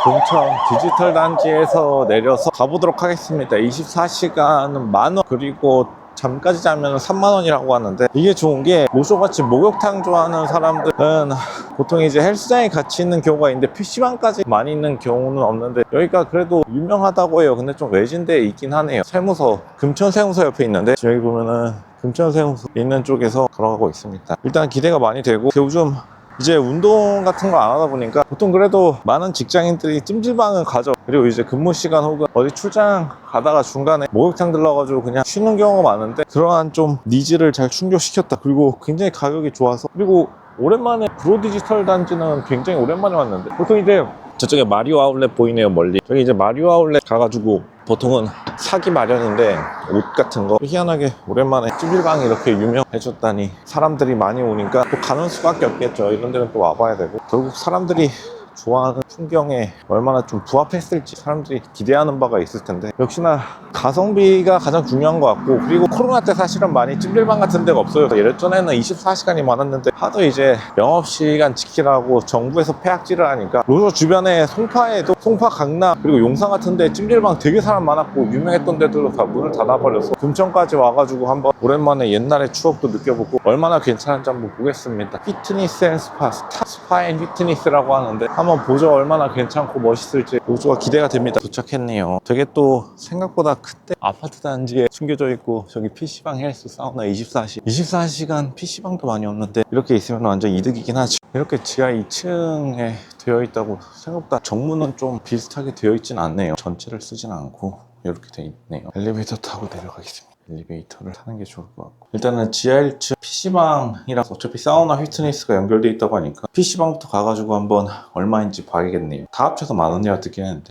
금천 디지털 단지에서 내려서 가보도록 하겠습니다. 24시간은 10,000원, 그리고 잠까지 자면 30,000원이라고 하는데, 이게 좋은 게 로쇼같이 목욕탕 좋아하는 사람들은 보통 이제 헬스장에 같이 있는 경우가 있는데 PC방까지 많이 있는 경우는 없는데, 여기가 그래도 유명하다고 해요. 근데 좀 외진데에 있긴 하네요. 세무서, 금천 세무서 옆에 있는데, 여기 보면은 금천 세무서 있는 쪽에서 걸어가고 있습니다. 일단 기대가 많이 되고, 요즘 이제 운동 같은 거 안 하다 보니까 보통 그래도 많은 직장인들이 찜질방을 가죠. 그리고 이제 근무 시간 혹은 어디 출장 가다가 중간에 목욕탕 들러가지고 그냥 쉬는 경우가 많은데, 그러한 좀 니즈를 잘 충족시켰다. 그리고 굉장히 가격이 좋아서, 그리고 오랜만에 브로 디지털 단지는 굉장히 오랜만에 왔는데, 보통 이제 저쪽에 마리오 아울렛 보이네요, 멀리. 저기 이제 마리오 아울렛 가가지고 보통은 사기 마련인데, 옷 같은 거 희한하게 오랜만에 찜질방이 이렇게 유명해졌다니 사람들이 많이 오니까 또 가는 수밖에 없겠죠. 이런 데는 또 와봐야 되고, 결국 사람들이 좋아하는 풍경에 얼마나 좀 부합했을지 사람들이 기대하는 바가 있을 텐데, 역시나 가성비가 가장 중요한 것 같고, 그리고 코로나 때 사실은 많이 찜질방 같은 데가 없어요. 예전에는 24시간이 많았는데 하도 이제 영업시간 지키라고 정부에서 폐악질을 하니까, 로저 주변에 송파에도, 송파 강남 그리고 용산 같은 데 찜질방 되게 사람 많았고 유명했던 데들도 다 문을 닫아버려서 금천까지 와가지고 한번 오랜만에 옛날의 추억도 느껴보고 얼마나 괜찮은지 한번 보겠습니다. 피트니스 앤 스파, 스파 앤 피트니스라고 하는데 한번 보죠. 얼마나 괜찮고 멋있을지 로저가 기대가 됩니다. 도착했네요. 되게 또 생각보다 그때 아파트 단지에 숨겨져 있고, 저기 PC방, 헬스, 사우나 24시간 PC방도 많이 없는데 이렇게 있으면 완전 이득이긴 하죠. 이렇게 지하 2층에 되어 있다고 생각보다 정문은 좀 비슷하게 되어 있진 않네요. 전체를 쓰진 않고 이렇게 되어 있네요. 엘리베이터 타고 내려가겠습니다. 엘리베이터를 타는 게 좋을 것 같고, 일단은 지하 1층 PC방이랑 어차피 사우나 피트니스가 연결돼 있다고 하니까 PC방부터 가가지고 한번 얼마인지 봐야겠네요. 다 합쳐서 10,000원이라 듣긴 했는데.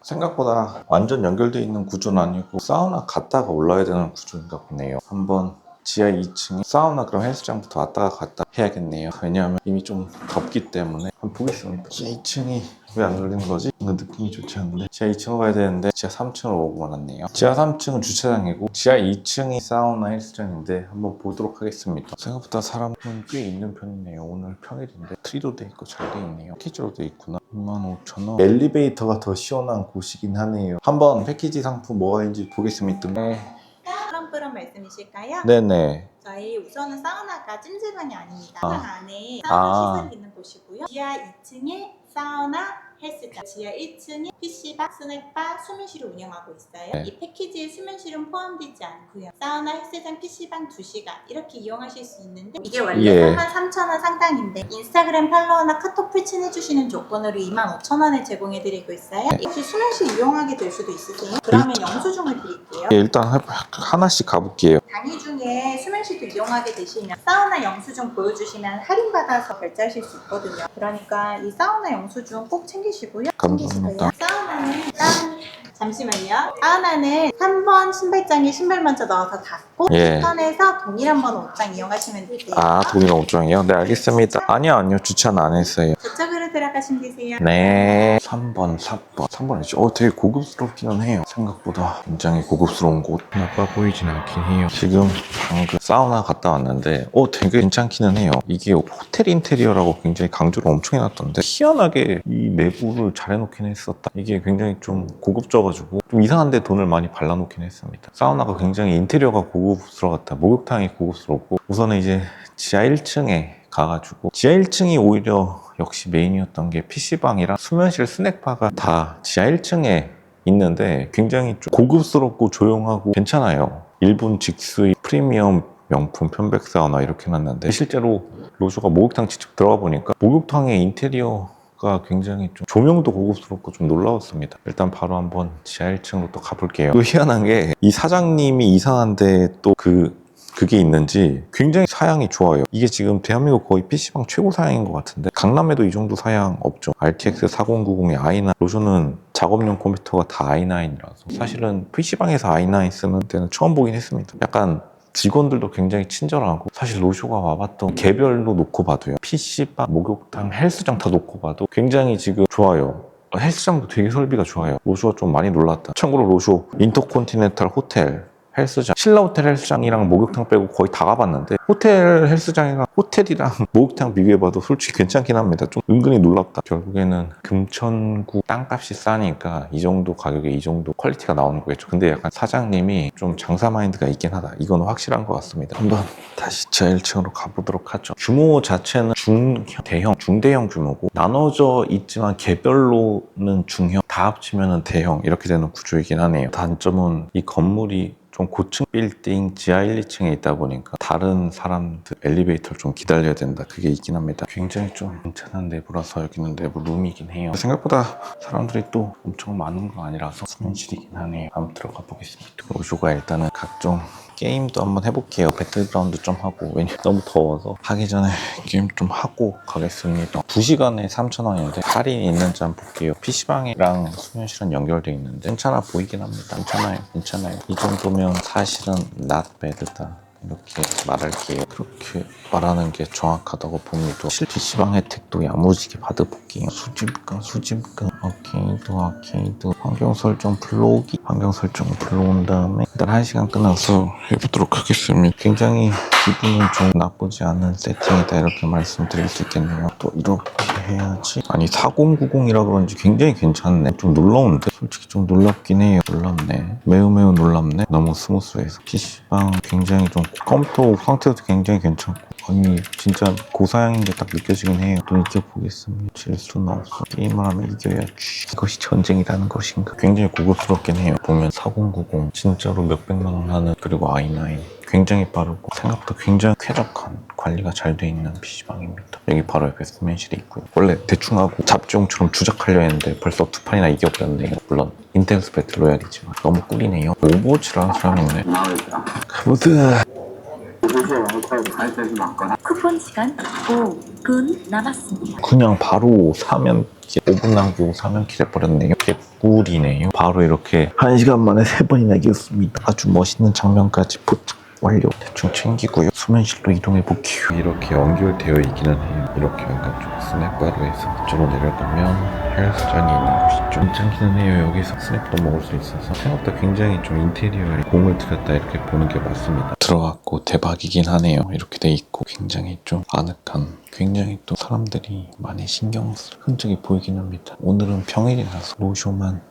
생각보다 완전 연결되어 있는 구조는 아니고 사우나 갔다가 올라야 되는 구조인가 보네요. 한번 지하 2층에 사우나 그럼 헬스장부터 왔다가 갔다 해야겠네요. 왜냐하면 이미 좀 덥기 때문에. 한번 보겠습니다. 지하 2층이 왜 안 열리는 거지? 뭔가 느낌이 좋지 않은데. 지하 2층으로 가야 되는데 지하 3층으로 오고 말았네요. 지하 3층은 주차장이고 지하 2층이 사우나 헬스장인데 한번 보도록 하겠습니다. 생각보다 사람은 꽤 있는 편이네요. 오늘 평일인데 트리도 돼 있고 잘 돼 있네요. 패키지로 돼 있구나. 25,000원. 엘리베이터가 더 시원한 곳이긴 하네요. 한번 패키지 상품 뭐가 있는지 보겠습니다. 네. 플럼 말씀이실까요? 네네. 저희 우선은 사우나가 찜질방이 아닙니다. 사우나 안에 아. 사우나 시설이 있는 곳이고요. 지하 2층에 사우나, 헬스장, 지하 1층에 PC방, 스낵바, 수면실을 운영하고 있어요. 네. 이 패키지에 수면실은 포함되지 않고요. 사우나, 헬스장, PC방 2시간 이렇게 이용하실 수 있는데, 이게 원래 예. 33,000원 상당인데 인스타그램 팔로워나 카톡 풀친해주시는 조건으로 25,000원에 제공해드리고 있어요. 혹시 수면실 이용하게 될 수도 있으세요? 그러면 영수증을 드릴게요. 예, 일단 하나씩 가볼게요. 당일 중에 수면실도 이용하게 되시면 사우나 영수증 보여주시면 할인받아서 결제하실 수 있거든요. 그러니까 이 사우나 영수증 꼭 챙기시고요. 감사합니다. 사우나는 잠시만요. 사우나는 3번 신발장에 신발 먼저 넣어서 닫고 예. 선에서 동일한 번호 옷장 이용하시면 되세요. 아, 동일한 옷장이요? 네, 알겠습니다. 아니요. 주차는 안 했어요. 저쪽으로 들어가시면 되세요. 네. 3번, 4번. 3번이죠. 되게 고급스럽기는 해요. 생각보다 굉장히 고급스러운 곳. 나빠 보이진 않긴 해요. 지금 방금 사우나 갔다 왔는데, 되게 괜찮기는 해요. 이게 호텔 인테리어라고 굉장히 강조를 엄청 해놨던데, 희한하게 이 내부를 잘 해놓긴 했었다. 이게 굉장히 좀 고급져가지고, 좀 이상한데 돈을 많이 발라놓긴 했습니다. 사우나가 굉장히 인테리어가 고급스러웠다. 목욕탕이 고급스럽고, 우선은 이제 지하 1층에 가가지고, 지하 1층이 오히려 역시 메인이었던 게 PC방이랑 수면실, 스낵바가 다 지하 1층에 있는데 굉장히 좀 고급스럽고 조용하고 괜찮아요. 일본 직수의 프리미엄 명품 편백사우나 이렇게 해놨는데, 실제로 로쇼가 목욕탕 직접 들어가 보니까 목욕탕의 인테리어가 굉장히 좀 조명도 고급스럽고 좀 놀라웠습니다. 일단 바로 한번 지하 1층으로 또 가볼게요. 또 희한한 게 이 사장님이 이상한데 또 그게 있는지 굉장히 사양이 좋아요. 이게 지금 대한민국 거의 PC방 최고 사양인 것 같은데, 강남에도 이 정도 사양 없죠. RTX 4090의 i9, 로션은 작업용 컴퓨터가 다 i9이라서 사실은 PC방에서 i9 쓰는 때는 처음 보긴 했습니다. 약간 직원들도 굉장히 친절하고, 사실 로쇼가 와봤던 개별로 놓고 봐도요, PC방, 목욕탕, 헬스장 다 놓고 봐도 굉장히 지금 좋아요. 헬스장도 되게 설비가 좋아요. 로쇼가 좀 많이 놀랐다. 참고로 로쇼 인터콘티넨탈 호텔 헬스장, 신라 호텔 헬스장이랑 목욕탕 빼고 거의 다 가봤는데 호텔 헬스장이랑 호텔이랑 목욕탕 비교해봐도 솔직히 괜찮긴 합니다. 좀 은근히 놀랍다. 결국에는 금천구 땅값이 싸니까 이 정도 가격에 이 정도 퀄리티가 나오는 거겠죠. 근데 약간 사장님이 좀 장사 마인드가 있긴 하다. 이건 확실한 것 같습니다. 한번 다시 제 1층으로 가보도록 하죠. 규모 자체는 대형, 중대형 규모고 나눠져 있지만 개별로는 중형, 다 합치면 대형 이렇게 되는 구조이긴 하네요. 단점은 이 건물이 좀 고층 빌딩 지하 1, 2층에 있다 보니까 다른 사람들 엘리베이터를 좀 기다려야 된다. 그게 있긴 합니다. 굉장히 좀 괜찮은 내부라서 여기는 내부 룸이긴 해요. 생각보다 사람들이 또 엄청 많은 건 아니라서 수면실이긴 하네요. 한번 들어가 보겠습니다. 로쇼가 일단은 각종 게임도 한번 해볼게요. 배틀그라운드 좀 하고, 왜냐면 너무 더워서 하기 전에 게임 좀 하고 가겠습니다. 2시간에 3,000원인데 할인이 있는지 한번 볼게요. PC방이랑 수면실은 연결되어 있는데 괜찮아 보이긴 합니다. 괜찮아요. 이 정도면 사실은 not bad다. 이렇게 말할게요. 그렇게 말하는 게 정확하다고 봅니다. PC방 혜택도 야무지게 받아볼게요. 수집금, 아케이드, 환경 설정 불러오기. 환경 설정 불러온 다음에 일단 1시간 끝나서 해보도록 하겠습니다. 굉장히 기분은 좀 나쁘지 않은 세팅이다 이렇게 말씀드릴 수 있겠네요. 또 이렇게 해야지. 아니 4090이라 그런지 굉장히 괜찮네. 좀 놀라운데? 솔직히 좀 놀랍긴 해요. 놀랍네. 매우 놀랍네. 너무 스무스해서. PC방 굉장히 좀 컴퓨터 상태도 굉장히 괜찮고, 아니 진짜 고사양인 게 딱 느껴지긴 해요. 또 이겨보겠습니다. 질 수는 없어. 게임을 하면 이겨야지. 이것이 전쟁이라는 것인가. 굉장히 고급스럽긴 해요. 보면 4090 진짜로 몇백만 원 하는, 그리고 i9 굉장히 빠르고 생각보다 굉장히 쾌적한, 관리가 잘 돼 있는 PC방입니다. 여기 바로 옆에 수면실이 있고요. 원래 대충 하고 잡지용처럼 주작하려 했는데 벌써 2판이나 이겨버렸네요. 물론 인텐스 배틀 로얄이지만 너무 꿀이네요. 오버워치를 하는 사람이 있네. 가보자. 쿠폰 시간 5분 남았습니다. 그냥 바로 사면 5분 남기고 사면 기대버렸네요. 개꿀이네요. 바로 이렇게 1시간 만에 3번이나 이겼습니다. 아주 멋있는 장면까지 포착 완료. 대충 챙기고요. 수면실로 이동해볼게요. 이렇게 연결되어 있기는 해요. 이렇게 약간 좀 스낵바로 해서 이쪽으로 내려가면 헬스장이 있는 곳이죠. 괜찮기는 해요. 여기서 스낵도 먹을 수 있어서 생각보다 굉장히 좀 인테리어에 공을 들였다 이렇게 보는 게 맞습니다. 들어갔고 대박이긴 하네요. 이렇게 돼 있고 굉장히 좀 아늑한, 굉장히 또 사람들이 많이 신경 쓸 흔적이 보이긴 합니다. 오늘은 평일이라서 로쇼만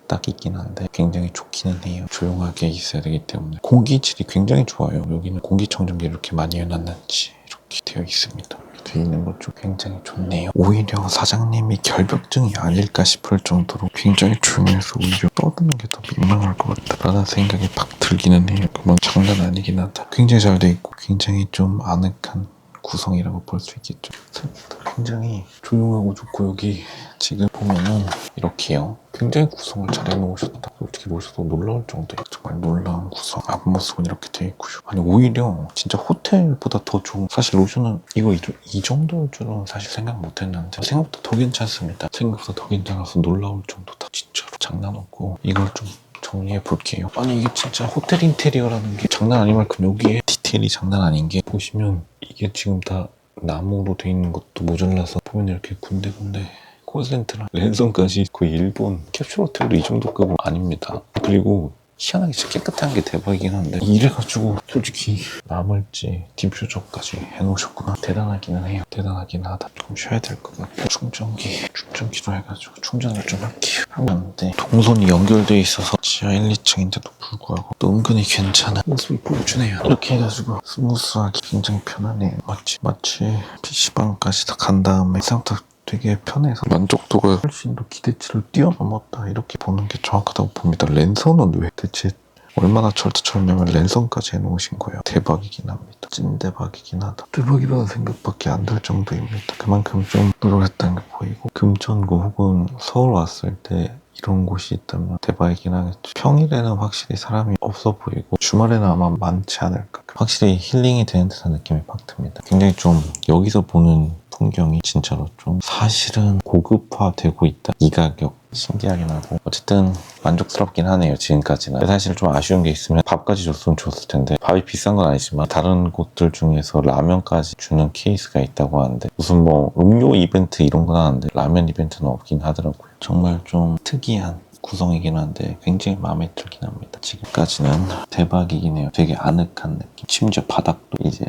딱 있긴 한데 굉장히 좋기는 해요. 조용하게 있어야 되기 때문에. 공기질이 굉장히 좋아요. 여기는 공기청정기 이렇게 많이 해놨는지 이렇게 되어 있습니다. 되어 있는 것 좀 굉장히 좋네요. 오히려 사장님이 결벽증이 아닐까 싶을 정도로 굉장히 조용해서 오히려 떠드는 게 더 민망할 것 같다라는 생각이 팍 들기는 해요. 그만 장난 아니긴 하다. 굉장히 잘 돼 있고 굉장히 좀 아늑한 구성이라고 볼 수 있겠죠. 생각보다 굉장히 조용하고 좋고, 여기 지금 보면은 이렇게요. 굉장히 구성을 잘 해놓으셨다. 솔직히 보셔도 놀라울 정도예요. 정말 놀라운 구성. 앞모습은 이렇게 돼 있고요. 아니 오히려 진짜 호텔보다 더 좋은. 사실 로션은 이거 이 정도일 줄은 사실 생각 못했는데 생각보다 더 괜찮습니다. 생각보다 더 괜찮아서 놀라울 정도다. 진짜로 장난 없고. 이걸 좀 정리해 볼게요. 아니 이게 진짜 호텔 인테리어라는 게 장난 아닌 만큼 여기에 디테일이 장난 아닌 게, 보시면 이게 지금 다 나무로 돼 있는 것도 모자라서 보면 이렇게 군데군데 콜센트랑 랜선까지 거의 일본 캡슐 호텔도 이 정도 급은 아닙니다. 그리고 희한하게 진짜 깨끗한 게 대박이긴 한데, 이래가지고 솔직히 나물지 디퓨저까지 해놓으셨구나. 대단하기는 해요. 대단하긴 하다. 좀 쉬어야 될 것 같아요. 충전기로 해가지고 충전을 좀 할게요. 하는데 동선이 연결되어 있어서 지하 1, 2층인데도 불구하고 또 은근히 괜찮은 모습을 보여주네요. 이렇게 해가지고 스무스하게 굉장히 편하네요. 마치 PC방까지 다 간 다음에 생각보다 되게 편해서 만족도가 훨씬 더 기대치를 뛰어넘었다 이렇게 보는 게 정확하다고 봅니다. 랜선은 왜 대체 얼마나 철두철미하면 랜선까지 해놓으신 거예요. 대박이긴 합니다. 찐대박이긴 하다. 대박이라는 생각밖에 안 들 정도입니다. 그만큼 좀 노력했다는 게 보이고, 금천구 혹은 서울 왔을 때 이런 곳이 있다면 대박이긴 하겠죠. 평일에는 확실히 사람이 없어 보이고 주말에는 아마 많지 않을까. 확실히 힐링이 되는 듯한 느낌이 팍 듭니다. 굉장히 좀 여기서 보는 풍경이 진짜로 좀 사실은 고급화되고 있다. 이 가격 신기하긴 하고 어쨌든 만족스럽긴 하네요. 지금까지는. 사실 좀 아쉬운 게 있으면 밥까지 줬으면 좋았을 텐데, 밥이 비싼 건 아니지만 다른 곳들 중에서 라면까지 주는 케이스가 있다고 하는데, 무슨 뭐 음료 이벤트 이런 건 하는데 라면 이벤트는 없긴 하더라고요. 정말 좀 특이한 구성이긴 한데 굉장히 마음에 들긴 합니다. 지금까지는 대박이긴 해요. 되게 아늑한 느낌. 심지어 바닥도 이제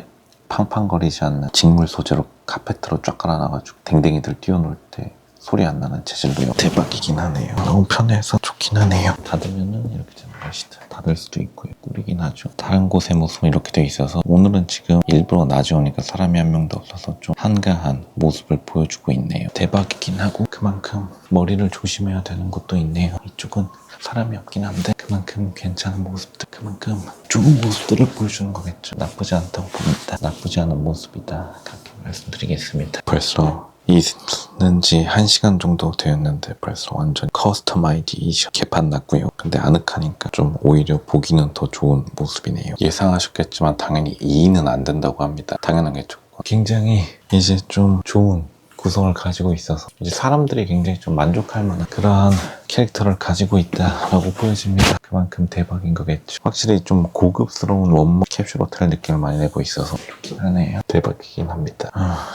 팡팡거리지 않는 직물 소재로 카페트로 쫙 깔아놔가지고 댕댕이들 뛰어놀 때 소리 안 나는 재질로요. 대박이긴 하네요. 너무 편해서 좋긴 하네요. 닫으면은 이렇게 되는 것이다. 닫을 수도 있고요. 꾸리긴 하죠. 다른 곳의 모습은 이렇게 돼 있어서 오늘은 지금 일부러 낮에 오니까 사람이 한 명도 없어서 좀 한가한 모습을 보여주고 있네요. 대박이긴 하고 그만큼 머리를 조심해야 되는 곳도 있네요. 이쪽은 사람이 없긴 한데 그만큼 괜찮은 모습들, 그만큼 좋은 모습들을 보여주는 거겠죠. 나쁘지 않다고 봅니다. 나쁘지 않은 모습이다. 그렇게 말씀드리겠습니다. 벌써 있는 지 1시간 정도 되었는데 벌써 완전 커스터마이제이션 개판 났고요. 근데 아늑하니까 좀 오히려 보기는 더 좋은 모습이네요. 예상하셨겠지만 당연히 2인은 안 된다고 합니다. 당연하겠죠. 굉장히 이제 좀 좋은 구성을 가지고 있어서 이제 사람들이 굉장히 좀 만족할 만한 그러한 캐릭터를 가지고 있다라고 보여집니다. 그만큼 대박인 거겠죠. 확실히 좀 고급스러운 원목 캡슐 호텔 느낌을 많이 내고 있어서 좋긴 하네요. 대박이긴 합니다.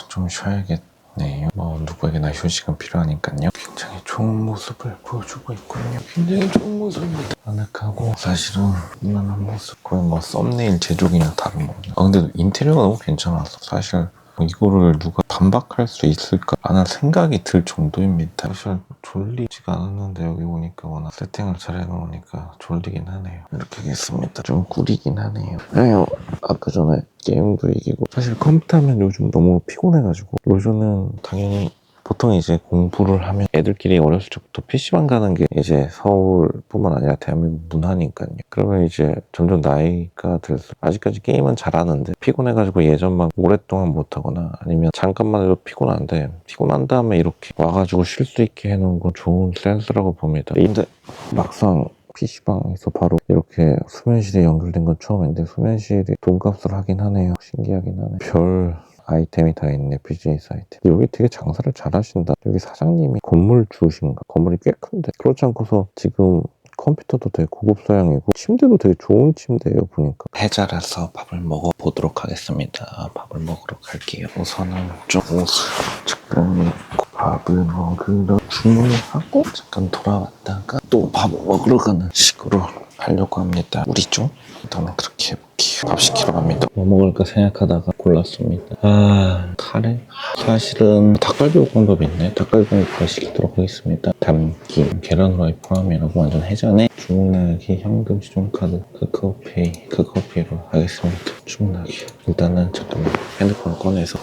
좀 쉬어야겠네요. 뭐 누구에게나 휴식은 필요하니까요. 굉장히 좋은 모습을 보여주고 있군요. 굉장히 좋은 모습입니다. 아늑하고 사실은 무난한 모습. 거의 뭐 썸네일 제조기나 다름없는. 근데 인테리어가 너무 괜찮아서 사실 이거를 누가 반박할 수 있을까라는 생각이 들 정도입니다. 사실 졸리지가 않았는데 여기 오니까 워낙 세팅을 잘 해놓으니까 졸리긴 하네요. 이렇게 하겠습니다. 좀 구리긴 하네요. 아까 전에 게임도 이기고 사실 컴퓨터 하면 요즘 너무 피곤해가지고 요즘은 당연히 보통 이제 공부를 하면 애들끼리 어렸을 적부터 PC방 가는 게 이제 서울뿐만 아니라 대한민국 문화니까요. 그러면 이제 점점 나이가 들수록 아직까지 게임은 잘하는데 피곤해가지고 예전만 오랫동안 못하거나 아니면 잠깐만 해도 피곤한데 피곤한 다음에 이렇게 와가지고 쉴 수 있게 해놓은 건 좋은 센스라고 봅니다. 근데 막상 PC방에서 바로 이렇게 수면실에 연결된 건 처음인데 수면실이 돈값을 하긴 하네요. 신기하긴 하네. 별 아이템이 다 있네. 비즈니스 아이템. 여기 되게 장사를 잘 하신다. 여기 사장님이 건물 주신가? 건물이 꽤 큰데 그렇지 않고서 지금 컴퓨터도 되게 고급 서양이고 침대도 되게 좋은 침대예요. 보니까 해자라서 밥을 먹어보도록 하겠습니다. 밥을 먹으러 갈게요. 우선은 좀 옷을 잠깐 밥을 먹으러 주문을 하고 잠깐 돌아왔다가 또 밥을 먹으러 가는 식으로 하려고 합니다. 우리 좀 일단은 그렇게 해볼게요. 밥 시키러 갑니다. 뭐 먹을까 생각하다가 골랐습니다. 카레? 사실은 닭갈비볶음밥 있네. 닭갈비볶음밥 시키도록 하겠습니다. 담김, 계란 후라이 포함이라고 완전 해자네. 주문하기, 현금, 신용카드, 카카오페이로 하겠습니다. 주문하기. 일단은 잠깐만 핸드폰을 꺼내서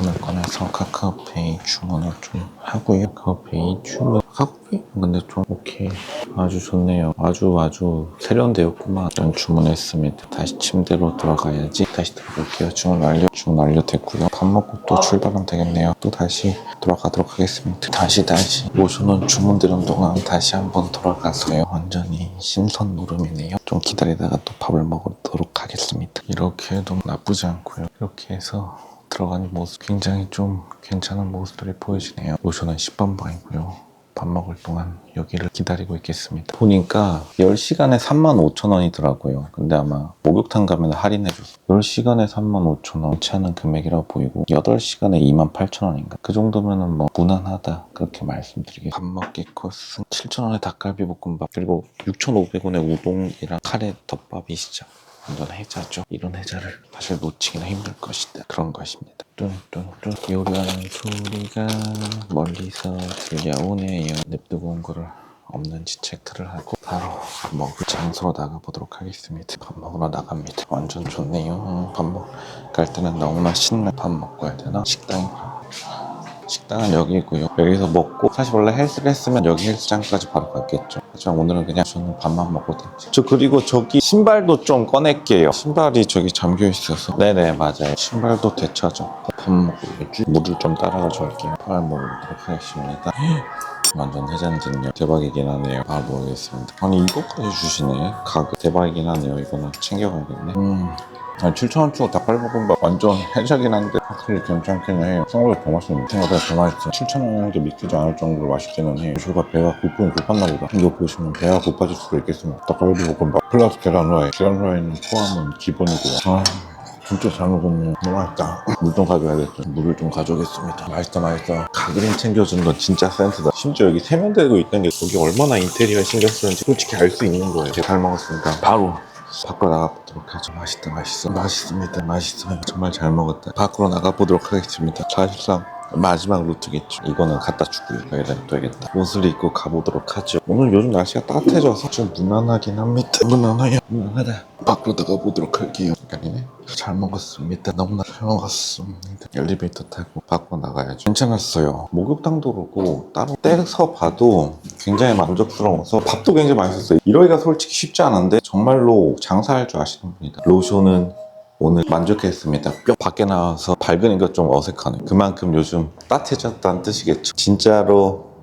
카카오페이 주문을 좀 하고요. 카카오페이 주문. 카카오페이? 근데 좀 오케이. 아주 좋네요. 아주 세련되었구만. 일단 주문했습니다. 다시 침대로 돌아가야지. 다시 들어볼게요. 주문 완료됐고요. 밥 먹고 또 출발하면 되겠네요. 또 다시 돌아가도록 하겠습니다. 다시 모셔놓은 주문들은 동안 다시 한번 돌아가서요. 완전히 신선 노름이네요. 좀 기다리다가 또 밥을 먹도록 하겠습니다. 이렇게 해도 나쁘지 않고요. 이렇게 해서 들어가는 모습 굉장히 좀 괜찮은 모습들이 보여지네요. 모셔놓은 10번방이고요. 밥 먹을 동안 여기를 기다리고 있겠습니다. 보니까 10시간에 35,000원이더라고요. 근데 아마 목욕탕 가면 할인해줘서 10시간에 35,000원 괜찮은 금액이라고 보이고 8시간에 28,000원인가? 그 정도면은 뭐 무난하다 그렇게 말씀드리겠습니다. 밥 먹기 코스는 7,000원의 닭갈비 볶음밥 그리고 6,500원의 우동이랑 카레 덮밥이 시작. 완전 해자죠. 이런 해자를 사실 놓치기는 힘들 것이다. 그런 것입니다. 뚠뚠뚠 요리하는 소리가 멀리서 들려오네요. 냅두고 온 거를 없는지 체크를 하고 바로 밥 먹을 장소로 나가보도록 하겠습니다. 밥 먹으러 나갑니다. 완전 좋네요. 밥 먹을 때는 너무나 신나. 밥 먹고 해야 되나? 식당은 여기고요. 여기서 먹고 사실 원래 헬스를 했으면 여기 헬스장까지 바로 갔겠죠. 하지만 오늘은 그냥 저는 밥만 먹거든요. 그리고 저기 신발도 좀 꺼낼게요. 신발이 저기 잠겨 있어서. 네네 맞아요. 신발도 되찾아. 밥 먹고 물을 좀 따라가 줄게요. 밥 먹도록 하겠습니다. 완전 해잔진요. 대박이긴 하네요. 모르겠습니다. 아니 이거까지 주시네. 가격 대박이긴 하네요. 이거는 챙겨가야겠네. 7,000원 주고 닭갈비볶음밥 완전 해자긴 한데 확실히 괜찮긴 해요. 생각보다 더 맛있는데 생각보다 더 맛있어요. 7,000원에도 믿기지 않을 정도로 맛있기는 해요. 저가 배가 고팠나 보다. 이거 보시면 배가 고파질 수도 있겠습니다. 닭갈비볶음밥 플러스 계란 후라이. 계란 후라이는 포함은 기본이고요. 진짜 잘 먹었네. 너무 맛있다. 물 좀 가져야겠어. 물을 좀 가져오겠습니다. 맛있다, 맛있다. 가그린 챙겨준 건 진짜 센스다. 심지어 여기 세면대도 있다는 게 거기 얼마나 인테리어에 신경 쓰는지 솔직히 알 수 있는 거예요. 제가 잘 먹었으니까 바로 밖으로 나가보도록 하죠. 맛있다, 맛있어. 맛있습니다. 맛있어요. 정말 잘 먹었다. 밖으로 나가보도록 하겠습니다. 사실상 마지막 루트겠죠. 이거는 갖다 주고 가야 되겠다. 옷을 입고 가보도록 하죠. 오늘 요즘 날씨가 따뜻해져서 좀 무난하긴 합니다. 무난해요. 무난하다. 밖으로 나가보도록 할게요. 아니네. 잘 먹었습니다. 너무나 잘 먹었습니다. 엘리베이터 타고 밖으로 나가야죠. 괜찮았어요. 목욕탕도 그렇고 따로 떼서 봐도 굉장히 만족스러워서 밥도 굉장히 맛있었어요. 이러기가 솔직히 쉽지 않은데 정말로 장사할 줄 아시는 분이다. 로션은 오늘 만족했습니다. 뼈 밖에 나와서 밝으니까 좀 어색하네. 그만큼 요즘 따뜻해졌다는 뜻이겠죠. 진짜로